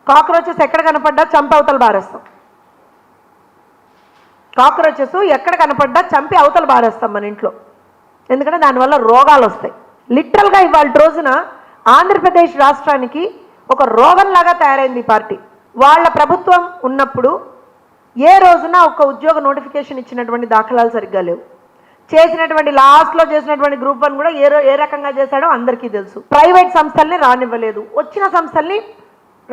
Cockroaches ఎక్కడ కనపడ్డా చంపి అవతల బారేస్తాం. కాక్రోచెస్ ఎక్కడ కనపడ్డా చంపి అవతల బారేస్తాం మన ఇంట్లో. ఎందుకంటే దానివల్ల రోగాలు వస్తాయి. లిటరల్గా ఇవాళ రోజున ఆంధ్రప్రదేశ్ రాష్ట్రానికి ఒక రోగంలాగా తయారైంది ఈ పార్టీ. వాళ్ళ ప్రభుత్వం ఉన్నప్పుడు ఏ రోజున ఒక ఉద్యోగ నోటిఫికేషన్ ఇచ్చినటువంటి దాఖలాలు సరిగ్గా లేవు. చేసినటువంటి లాస్ట్లో చేసినటువంటి గ్రూప్ 1 కూడా ఏ రకంగా చేశాడో అందరికీ తెలుసు. ప్రైవేట్ సంస్థల్ని రానివ్వలేదు, వచ్చిన సంస్థల్ని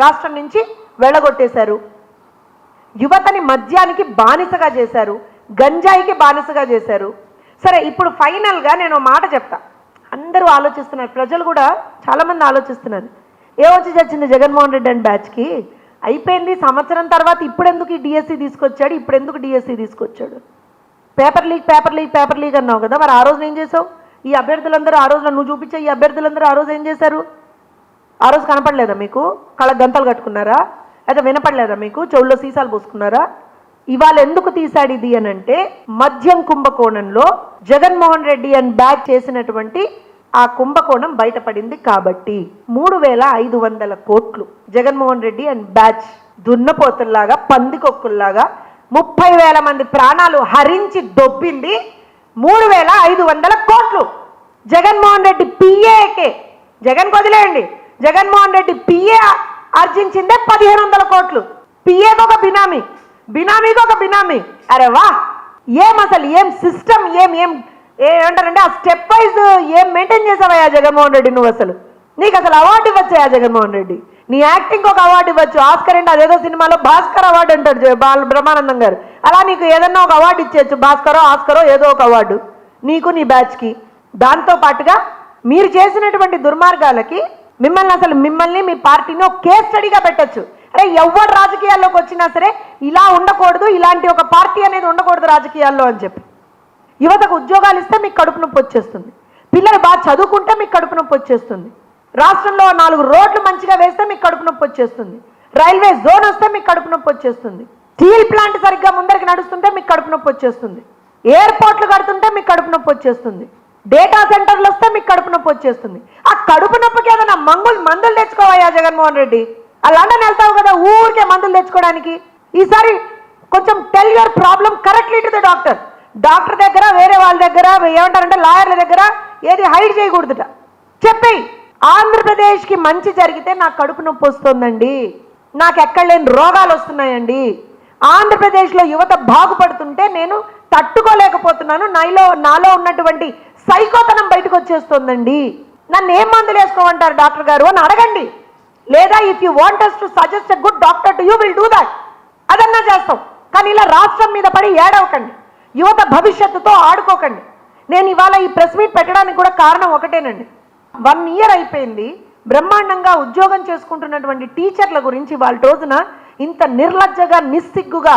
రాష్ట్రం నుంచి వెళ్ళగొట్టేశారు. యువతని మద్యానికి బానిసగా చేశారు, గంజాయికి బానిసగా చేశారు. సరే, ఇప్పుడు ఫైనల్గా నేను మాట చెప్తా. అందరూ ఆలోచిస్తున్నారు, ప్రజలు కూడా చాలామంది ఆలోచిస్తున్నారు, ఏమొచ్చి చచ్చింది జగన్మోహన్ రెడ్డి అండ్ బ్యాచ్కి, అయిపోయింది సంవత్సరం తర్వాత ఇప్పుడెందుకు ఈ డిఎస్సి తీసుకొచ్చాడు, ఇప్పుడెందుకు డిఎస్సి తీసుకొచ్చాడు, పేపర్ లీక్ అన్నావు కదా, మరి ఆ రోజున ఏం చేసావు? ఈ అభ్యర్థులందరూ ఆ రోజున నువ్వు చూపించే ఈ అభ్యర్థులందరూ ఆ రోజు ఏం చేశారు? ఆ రోజు కనపడలేదా మీకు? కళ్ళ గంతలు కట్టుకున్నారా? అయితే వినపడలేదా మీకు? చెవుల్లో సీసాలు పోసుకున్నారా? ఇవాళ ఎందుకు తీశాడు ఇది అని అంటే, మద్యం కుంభకోణంలో జగన్మోహన్ రెడ్డి అండ్ బ్యాచ్ చేసినటువంటి ఆ కుంభకోణం బయటపడింది కాబట్టి 3,500 కోట్లు జగన్మోహన్ రెడ్డి అండ్ బ్యాచ్ దున్నపోతుల్లాగా పందికొక్కుల్లాగా 30,000 మంది ప్రాణాలు హరించి దొబ్బింది 3,500 కోట్లు. జగన్మోహన్ రెడ్డి పిఏకే, జగన్ వదిలేయండి, జగన్మోహన్ రెడ్డి పిఏ ఆర్జించిందే 1,500 కోట్లు. పిఏకి ఒక బినామీ, బినామీకి ఒక బినామీ. అరే వా, ఏం అసలు ఏం సిస్టమ్, ఏమంటారంటే ఆ స్టెప్ వైజ్ ఏం మెయింటైన్ చేసావయ్యా జగన్మోహన్ రెడ్డి నువ్వు? అసలు నీకు అసలు అవార్డు ఇవ్వచ్చా జగన్మోహన్ రెడ్డి? నీ యాక్టింగ్ ఒక అవార్డు ఇవ్వచ్చు, ఆస్కర్ అంటే అదేదో సినిమాలో భాస్కర్ అవార్డు అంటాడు బ్రహ్మానందం గారు, అలా నీకు ఏదన్నా ఒక అవార్డు ఇచ్చేయచ్చు, భాస్కరో ఆస్కరో ఏదో ఒక అవార్డు నీకు నీ బ్యాచ్కి. దాంతో పాటుగా మీరు చేసినటువంటి దుర్మార్గాలకి మిమ్మల్ని మీ పార్టీని ఒక కేస్ స్టడీగా పెట్టచ్చు. అరే ఎవరు రాజకీయాల్లోకి వచ్చినా సరే ఇలా ఉండకూడదు, ఇలాంటి ఒక పార్టీ అనేది ఉండకూడదు రాజకీయాల్లో అని చెప్పి. యువతకు ఉద్యోగాలు ఇస్తే మీకు కడుపు నొప్పి వచ్చేస్తుంది, పిల్లలు బాగా చదువుకుంటే మీకు కడుపు నొప్పి వచ్చేస్తుంది, రాష్ట్రంలో 4 రోడ్లు మంచిగా వేస్తే మీకు కడుపు నొప్పి వచ్చేస్తుంది, రైల్వే జోన్ వస్తే మీకు కడుపు నొప్పి వచ్చేస్తుంది, స్టీల్ ప్లాంట్ సరిగ్గా ముందరికి నడుస్తుంటే మీకు కడుపు నొప్పి వచ్చేస్తుంది, ఎయిర్పోర్ట్లు కడుతుంటే మీకు కడుపు నొప్పి వచ్చేస్తుంది, డేటా సెంటర్లు వస్తే మీకు కడుపు నొప్పి వచ్చేస్తుంది. ఆ కడుపు నొప్పికి ఏదైనా మందులు తెచ్చుకోవయ్యా జగన్మోహన్ రెడ్డి. ఆ లండన్ వెళ్తావు కదా ఊరికే మందులు తెచ్చుకోవడానికి. ఈసారి కొంచెం tell your problem correctly to the doctor. Doctor దగ్గర, వేరే వాళ్ళ దగ్గర, ఏమంటారంటే లాయర్ల దగ్గర ఏది హైడ్ చేయకూడదుట. చెప్పి ఆంధ్రప్రదేశ్కి మంచి జరిగితే నాకు కడుపు నొప్పి వస్తుందండి, నాకు ఎక్కడ లేని రోగాలు వస్తున్నాయండి, ఆంధ్రప్రదేశ్లో యువత బాగుపడుతుంటే నేను తట్టుకోలేకపోతున్నాను, నాలో ఉన్నటువంటి సైకోతనం బయటకు వచ్చేస్తుందండి, నన్ను ఏం మందులు వేసుకోమంటారు డాక్టర్ గారు అని అడగండి. లేదా if you want us to suggest a good doctor to you, will do that. అదన్నా చేస్తాం. కానీ ఇలా రాష్ట్రం మీద పడి ఏడవకండి, యువత భవిష్యత్తుతో ఆడుకోకండి. నేను ఇవాళ ఈ ప్రెస్ మీట్ పెట్టడానికి కూడా కారణం ఒకటేనండి. 1 ఇయర్ అయిపోయింది, బ్రహ్మాండంగా ఉద్యోగం చేసుకుంటున్నటువంటి టీచర్ల గురించి వాళ్ళ రోజున ఇంత నిర్లజ్జగా నిస్సిగ్గుగా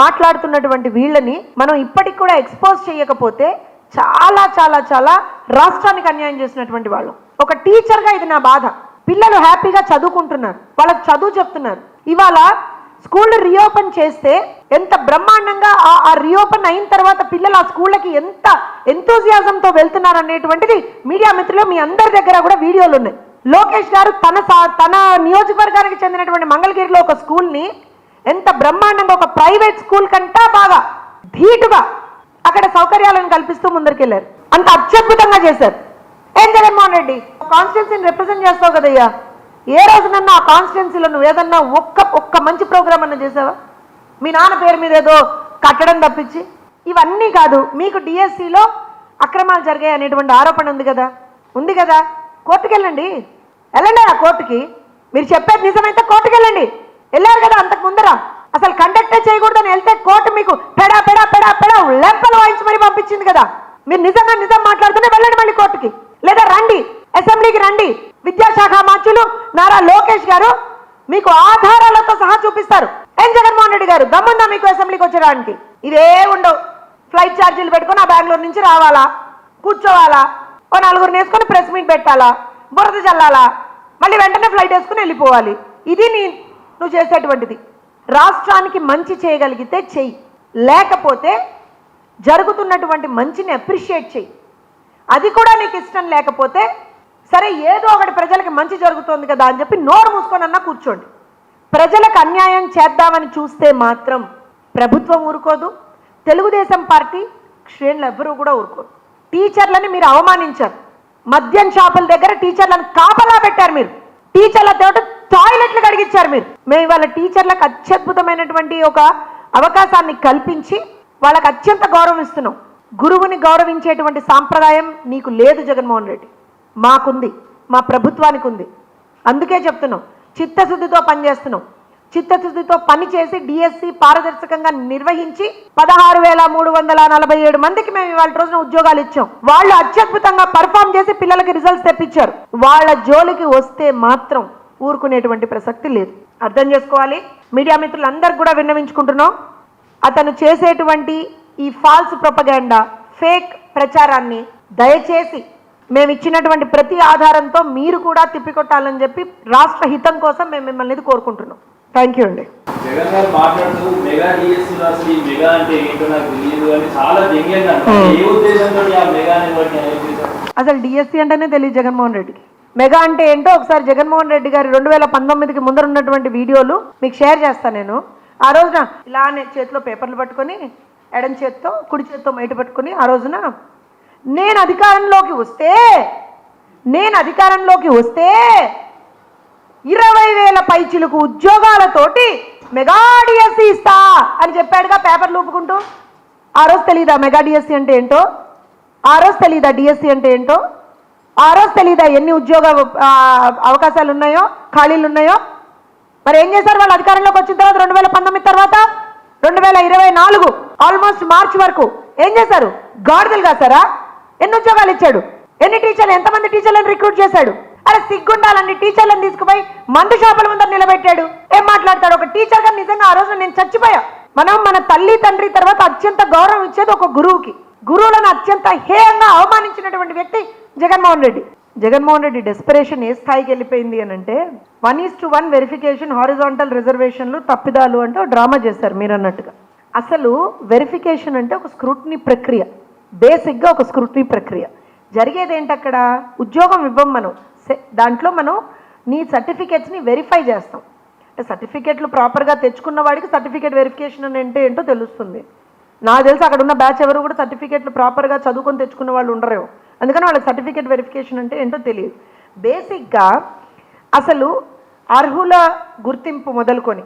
మాట్లాడుతున్నటువంటి వీళ్ళని మనం ఇప్పటికి కూడా ఎక్స్పోజ్ చేయకపోతే చాలా చాలా చాలా రాష్ట్రానికి అన్యాయం చేసినటువంటి వాళ్ళు. ఒక టీచర్గా ఇది నా బాధ. పిల్లలు హ్యాపీగా చదువుకుంటున్నారు, వాళ్ళకి చదువు చెప్తున్నారు. ఇవాళ స్కూళ్ళు రీఓపెన్ చేస్తే ఎంత బ్రహ్మాండంగా ఆ రీఓపెన్ అయిన తర్వాత పిల్లలు ఆ స్కూళ్ళకి ఎంత ఎంతూజియాజంతో వెళ్తున్నారు అనేటువంటిది మీడియా మిత్రులు మీ అందరి దగ్గర కూడా వీడియోలు ఉన్నాయి. లోకేష్ గారు తన నియోజకవర్గానికి చెందినటువంటి మంగళగిరిలో ఒక స్కూల్ని ఎంత బ్రహ్మాండంగా, ఒక ప్రైవేట్ స్కూల్ కంటా బాగా ధీటుగా అక్కడ సౌకర్యాలను కల్పిస్తూ ముందరికెళ్ళారు. అంత అత్యద్భుతంగా చేశారు. ఏం జగన్మోహన్ రెడ్డి, కాన్స్టిట్యున్సీని రిప్రజెంట్ చేస్తావు కదయ్యా, ఏ రోజునన్నా ఆ కాన్స్టిట్యున్సీలో నువ్వు ఏదన్నా ఒక్క మంచి ప్రోగ్రామ్ అన్నా చేసావా? మీ నాన్న పేరు మీద ఏదో కట్టడం తప్పించి. ఇవన్నీ కాదు, మీకు డిఎస్సిలో అక్రమాలు జరిగాయి అనేటువంటి ఆరోపణ ఉంది కదా, కోర్టుకు వెళ్ళండి ఆ కోర్టుకి. మీరు చెప్పేది నిజమైతే కోర్టుకు వెళ్ళండి. వెళ్ళారు కదా అంతకు ముందర, అసలు కండక్టే చేయకూడదని వెళ్తే కోర్టు మీకు పెడా లెంపలు వాయించి మరి పంపించింది కదా. మీరు నిజం మాట్లాడుతూనే వెళ్ళండి మళ్ళీ కోర్టుకి, లేదా రండి అసెంబ్లీకి రండి. విద్యాశాఖ మంత్రులు నారా లోకేష్ గారు మీకు ఆధారాలతో సహా చూపిస్తారు. ఏం జగన్మోహన్ రెడ్డి గారు దమ్ముందా మీకు అసెంబ్లీకి వచ్చేయడానికి? ఇదే ఉండవు. ఫ్లైట్ ఛార్జీలు పెట్టుకొని ఆ బెంగళూరు నుంచి రావాలా, కూర్చోవాలా, ఓ 4 వేసుకొని ప్రెస్ మీట్ పెట్టాలా, బురద చల్లాలా, మళ్ళీ వెంటనే ఫ్లైట్ వేసుకుని వెళ్ళిపోవాలి. ఇది నువ్వు చేసేటువంటిది. రాష్ట్రానికి మంచి చేయగలిగితే చెయ్యి, లేకపోతే జరుగుతున్నటువంటి మంచిని అప్రిషియేట్ చెయ్యి. అది కూడా నీకు ఇష్టం లేకపోతే సరే ఏదో ఒకటి ప్రజలకి మంచి జరుగుతుంది కదా అని చెప్పి నోరు మూసుకొనన్నా కూర్చోండి. ప్రజలకు అన్యాయం చేద్దామని చూస్తే మాత్రం ప్రభుత్వం ఊరుకోదు, తెలుగుదేశం పార్టీ శ్రేణులు ఎవ్వరూ కూడా ఊరుకోరు. టీచర్లని మీరు అవమానించారు, మద్యం షాపుల దగ్గర టీచర్లను కాపలా పెట్టారు, మీరు టీచర్లతో టాయిలెట్లు కడిగించారు మీరు. మేము ఇవాళ టీచర్లకు అత్యద్భుతమైనటువంటి ఒక అవకాశాన్ని కల్పించి వాళ్ళకి అత్యంత గౌరవం ఇస్తున్నాం. గురువుని గౌరవించేటువంటి సాంప్రదాయం నీకు లేదు జగన్మోహన్ రెడ్డి, మాకుంది, మా ప్రభుత్వానికి ఉంది. అందుకే చెప్తున్నాం, చిత్తశుద్ధితో పనిచేస్తున్నాం. చిత్తశుద్ధితో పనిచేసి డిఎస్సి పారదర్శకంగా నిర్వహించి 16,347 మందికి మేము ఇవాళ రోజున ఉద్యోగాలు ఇచ్చాం. వాళ్ళు అత్యద్భుతంగా పర్ఫామ్ చేసి పిల్లలకి రిజల్ట్స్ తెప్పించారు. వాళ్ళ జోలికి వస్తే మాత్రం ఊరుకునేటువంటి ప్రసక్తి లేదు. అర్థం చేసుకోవాలి. మీడియా మిత్రులందరికీ కూడా విన్నవించుకుంటున్నాం, అతను చేసేటువంటి ఈ ఫాల్స్ ప్రొపగాండా, ఫేక్ ప్రచారాన్ని దయచేసి మేము ఇచ్చినటువంటి ప్రతి ఆధారంతో మీరు కూడా తిప్పికొట్టాలని చెప్పి రాష్ట్ర హితం కోసం మేము మిమ్మల్ని ఇది కోరుకుంటున్నాం. థ్యాంక్ యూ అండి. జగన్ గారు మాట్లాడుతూ మెగా డిఎస్సీలో అసలు ఈ మెగా అంటే ఏంటో నాకు తెలియదు అని చాలా వ్యంగ్యంగా ఏ ఉద్దేశంతో ఆ మెగా అసలు డిఎస్సీ అంటేనే తెలియదు జగన్మోహన్ రెడ్డికి. మెగా అంటే ఏంటో ఒకసారి జగన్మోహన్ రెడ్డి గారి 2019కి ముందర ఉన్నటువంటి వీడియోలు మీకు షేర్ చేస్తాను నేను. ఆ రోజున ఇలానే చేతిలో పేపర్లు పట్టుకొని ఎడం చేత్తో కుడి చేత్తో మైట పట్టుకొని ఆ రోజున నేను అధికారంలోకి వస్తే 20,000 పైచిలకు ఉద్యోగాలతోటి మెగా డిఎస్సీ ఇస్తా అని చెప్పాడుగా పేపర్లు ఊపుకుంటూ. ఆ రోజు తెలీదా మెగా డిఎస్సీ అంటే ఏంటో? ఆ రోజు తెలీదా డిఎస్సీ అంటే ఏంటో? ఆ రోజు తెలీదా ఎన్ని ఉద్యోగ అవకాశాలు ఉన్నాయో, ఖాళీలు ఉన్నాయో? మరి ఏం చేశారు వాళ్ళు అధికారంలోకి వచ్చిన తర్వాత? 2019 తర్వాత 2024 ఆల్మోస్ట్ మార్చ్ వరకు ఏం చేశారు? గాడిదలు కాసారా? ఎన్ని ఉద్యోగాలు ఇచ్చాడు? ఎన్ని టీచర్లు, ఎంతమంది టీచర్లను రిక్రూట్ చేశాడు? అరే సిగ్గుండాలండి, టీచర్లను తీసుకుపోయి మందు షాపుల ముందర నిలబెట్టాడు. ఏం మాట్లాడతాడు? ఒక టీచర్ గా నిజంగా ఆ రోజు నేను చచ్చిపోయా. మనం మన తల్లి తండ్రి తర్వాత అత్యంత గౌరవం ఇచ్చేది ఒక గురువుకి. గురువులను అత్యంత హేయంగా అవమానించినటువంటి వ్యక్తి జగన్మోహన్ రెడ్డి. జగన్మోహన్ రెడ్డి డెస్పరేషన్ ఏ స్థాయికి వెళ్ళిపోయింది అని అంటే 1:1 వెరిఫికేషన్, హారిజాంటల్ రిజర్వేషన్లు తప్పిదాలు అంటే డ్రామా చేశారు మీరు అన్నట్టుగా. అసలు వెరిఫికేషన్ అంటే ఒక స్క్రూటినీ ప్రక్రియ, బేసిక్గా ఒక స్క్రూటినీ ప్రక్రియ. జరిగేది ఏంటి అక్కడ? ఉద్యోగం ఇవ్వం మనం, దాంట్లో మనం నీ సర్టిఫికేట్స్ని వెరిఫై చేస్తాం. అంటే సర్టిఫికేట్లు ప్రాపర్గా తెచ్చుకున్న వాడికి సర్టిఫికేట్ వెరిఫికేషన్ అని అంటే ఏంటో తెలుస్తుంది. నాకు తెలిసి అక్కడ ఉన్న బ్యాచ్ ఎవరు కూడా సర్టిఫికేట్లు ప్రాపర్గా చదువుకొని తెచ్చుకున్న వాళ్ళు ఉండరు, అందుకని వాళ్ళకి సర్టిఫికేట్ వెరిఫికేషన్ అంటే ఏంటో తెలియదు. బేసిక్గా అసలు అర్హుల గుర్తింపు మొదలుకొని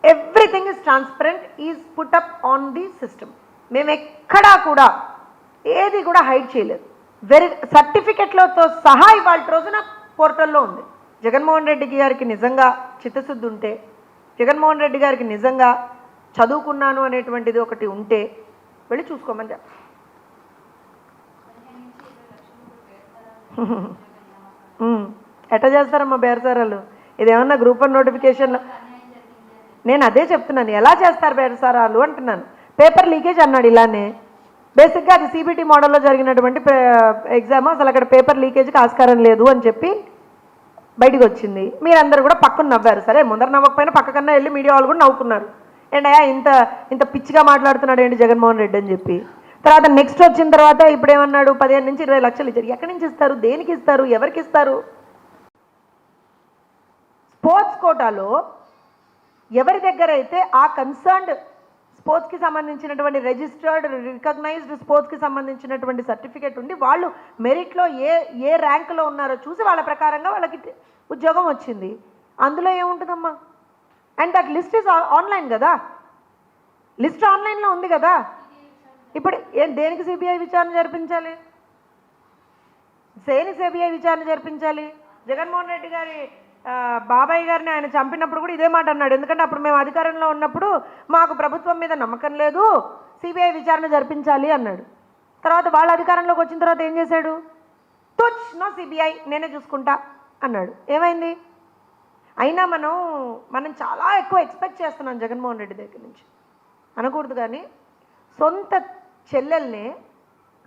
everything is transparent, is put up on the system. మేము ఎక్కడా కూడా ఏది కూడా హైడ్ చేయలేదు. సర్టిఫికెట్లతో సహా ఇవాళ రోజున పోర్టల్లో ఉంది. జగన్మోహన్ రెడ్డి గారికి నిజంగా చిత్తశుద్ధి ఉంటే, జగన్మోహన్ రెడ్డి గారికి నిజంగా చదువుకున్నాను అనేటువంటిది ఒకటి ఉంటే వెళ్ళి చూసుకోమని చెప్ప. ఎట్లా చేస్తారమ్మా బేరసారాలు? ఇదేమన్నా గ్రూప్ 1 నోటిఫికేషన్లో? నేను అదే చెప్తున్నాను, ఎలా చేస్తారు బేరసారాలు అంటున్నాను. పేపర్ లీకేజ్ అన్నాడు ఇలానే. బేసిక్గా అది సిబిటి మోడల్లో జరిగినటువంటి ఎగ్జామ్, అసలు అక్కడ పేపర్ లీకేజ్కి ఆస్కారం లేదు అని చెప్పి బయటకు వచ్చింది. మీరందరూ కూడా పక్కన నవ్వారు. సరే, ముందర నవ్వకపోయినా పక్కకన్నా వెళ్ళి మీడియా వాళ్ళు కూడా నవ్వుకున్నారు. ఏంటయ్యా ఇంత పిచ్చిగా మాట్లాడుతున్నాడు ఏంటి జగన్మోహన్ రెడ్డి అని చెప్పి. తర్వాత నెక్స్ట్ వచ్చిన తర్వాత ఇప్పుడు ఏమన్నాడు? 15 నుంచి 20 లక్షలు ఇచ్చారు. ఎక్కడి నుంచి ఇస్తారు? దేనికి ఇస్తారు? ఎవరికి ఇస్తారు? స్పోర్ట్స్ కోటాలో ఎవరి దగ్గర అయితే ఆ కన్సర్న్డ్ స్పోర్ట్స్కి సంబంధించినటువంటి రిజిస్టర్డ్ రికగ్నైజ్డ్ స్పోర్ట్స్కి సంబంధించినటువంటి సర్టిఫికేట్ ఉండి వాళ్ళు మెరిట్లో ఏ ర్యాంకులో ఉన్నారో చూసి వాళ్ళ ప్రకారంగా వాళ్ళకి ఉద్యోగం వచ్చింది. అందులో ఏముంటుందమ్మా? And that list is online కదా, లిస్ట్ ఆన్లైన్లో ఉంది కదా. ఇప్పుడు దేనికి సిబిఐ విచారణ జరిపించాలి? సిబిఐ విచారణ జరిపించాలి? జగన్మోహన్ రెడ్డి గారి బాబాయ్ గారిని ఆయన చంపినప్పుడు కూడా ఇదే మాట అన్నాడు. ఎందుకంటే అప్పుడు మేము అధికారంలో ఉన్నప్పుడు మాకు ప్రభుత్వం మీద నమ్మకం లేదు, సిబిఐ విచారణ జరిపించాలి అన్నాడు. తర్వాత వాళ్ళ అధికారంలోకి వచ్చిన తర్వాత ఏం చేశాడు? తుచ్, నో సిబిఐ, నేనే చూసుకుంటా అన్నాడు. ఏమైంది? అయినా మనం చాలా ఎక్కువ ఎక్స్పెక్ట్ చేస్తున్నాం జగన్మోహన్ రెడ్డి దగ్గర నుంచి. అనకూడదు కానీ సొంత చెల్లెల్ని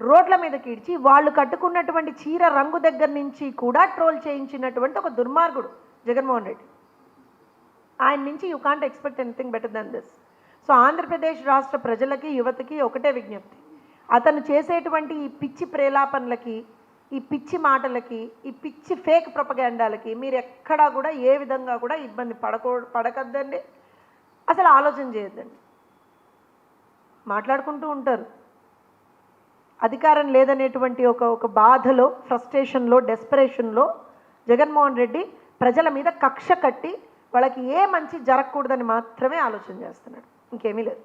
రోడ్ల మీద కీడ్చి వాళ్ళు కట్టుకున్నటువంటి చీర రంగు దగ్గర నుంచి కూడా ట్రోల్ చేయించినటువంటి ఒక దుర్మార్గుడు జగన్మోహన్ రెడ్డి. ఆయన నుంచి you can't expect anything better than this. So Andhra Pradesh రాష్ట్ర ప్రజలకి, యువతకి ఒకటే విజ్ఞప్తి, అతను చేసేటువంటి ఈ పిచ్చి ప్రేలాపనలకి ఈ పిచ్చి మాటలకి, ఈ పిచ్చి ఫేక్ ప్రొపగాండాలకి మీరు ఎక్కడా కూడా ఏ విధంగా కూడా ఇబ్బంది పడకద్దండి. అసలు ఆలోచన చేయొద్దండి. మాట్లాడుకుంటూ ఉంటారు. అధికారం లేదనేటువంటి ఒక బాధలో, ఫ్రస్ట్రేషన్లో, డెస్పరేషన్లో జగన్మోహన్ రెడ్డి ప్రజల మీద కక్ష కట్టి వాళ్ళకి ఏ మంచి జరగకూడదని మాత్రమే ఆలోచన చేస్తున్నాడు. ఇంకేమీ లేదు.